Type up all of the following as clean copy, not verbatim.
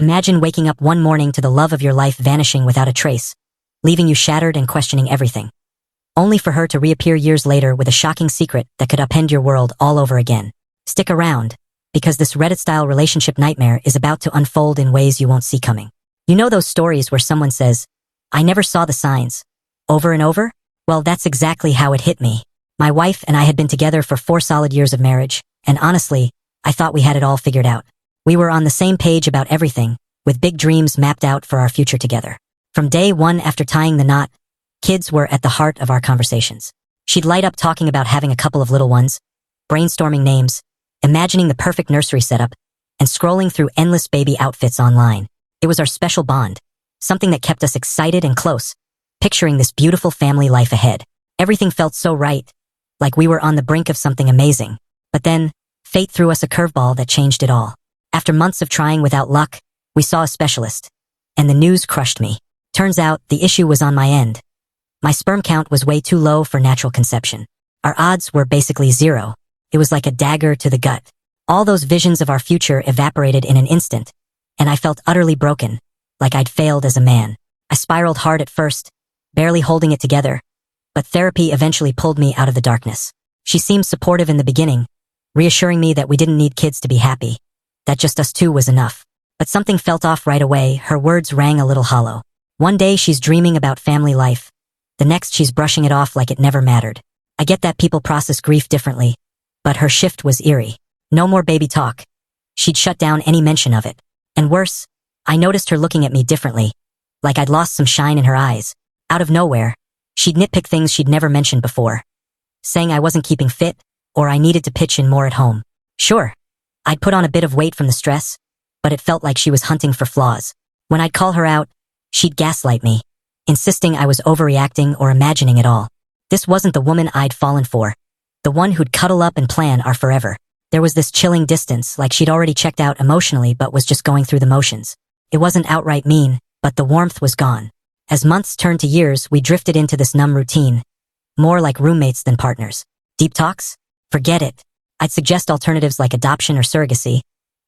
Imagine waking up one morning to the love of your life vanishing without a trace, leaving you shattered and questioning everything. Only for her to reappear years later with a shocking secret that could upend your world all over again. Stick around, because this Reddit-style relationship nightmare is about to unfold in ways you won't see coming. You know those stories where someone says, "I never saw the signs," over and over? Well, that's exactly how it hit me. My wife and I had been together for 4 solid years of marriage, and honestly, I thought we had it all figured out. We were on the same page about everything, with big dreams mapped out for our future together. From day one after tying the knot, kids were at the heart of our conversations. She'd light up talking about having a couple of little ones, brainstorming names, imagining the perfect nursery setup, and scrolling through endless baby outfits online. It was our special bond, something that kept us excited and close, picturing this beautiful family life ahead. Everything felt so right, like we were on the brink of something amazing. But then, fate threw us a curveball that changed it all. After months of trying without luck, we saw a specialist, and the news crushed me. Turns out, the issue was on my end. My sperm count was way too low for natural conception. Our odds were basically 0. It was like a dagger to the gut. All those visions of our future evaporated in an instant, and I felt utterly broken, like I'd failed as a man. I spiraled hard at first, barely holding it together, but therapy eventually pulled me out of the darkness. She seemed supportive in the beginning, reassuring me that we didn't need kids to be happy, that just us two was enough. But something felt off right away. Her words rang a little hollow. One day she's dreaming about family life. The next she's brushing it off like it never mattered. I get that people process grief differently, but her shift was eerie. No more baby talk. She'd shut down any mention of it. And worse, I noticed her looking at me differently, like I'd lost some shine in her eyes. Out of nowhere, she'd nitpick things she'd never mentioned before, saying I wasn't keeping fit, or I needed to pitch in more at home. Sure, I'd put on a bit of weight from the stress, but it felt like she was hunting for flaws. When I'd call her out, she'd gaslight me, insisting I was overreacting or imagining it all. This wasn't the woman I'd fallen for, the one who'd cuddle up and plan our forever. There was this chilling distance, like she'd already checked out emotionally but was just going through the motions. It wasn't outright mean, but the warmth was gone. As months turned to years, we drifted into this numb routine, more like roommates than partners. Deep talks? Forget it. I'd suggest alternatives like adoption or surrogacy,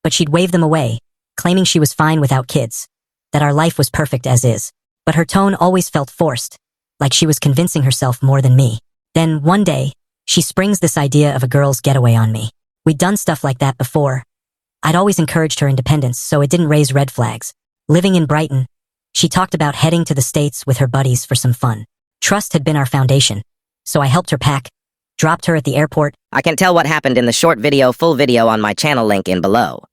but she'd wave them away, claiming she was fine without kids, that our life was perfect as is. But her tone always felt forced, like she was convincing herself more than me. Then, one day, she springs this idea of a girl's getaway on me. We'd done stuff like that before. I'd always encouraged her independence, so it didn't raise red flags. Living in Brighton, she talked about heading to the States with her buddies for some fun. Trust had been our foundation, so I helped her pack, dropped her at the airport. I can tell what happened in the short video, full video on my channel link in below.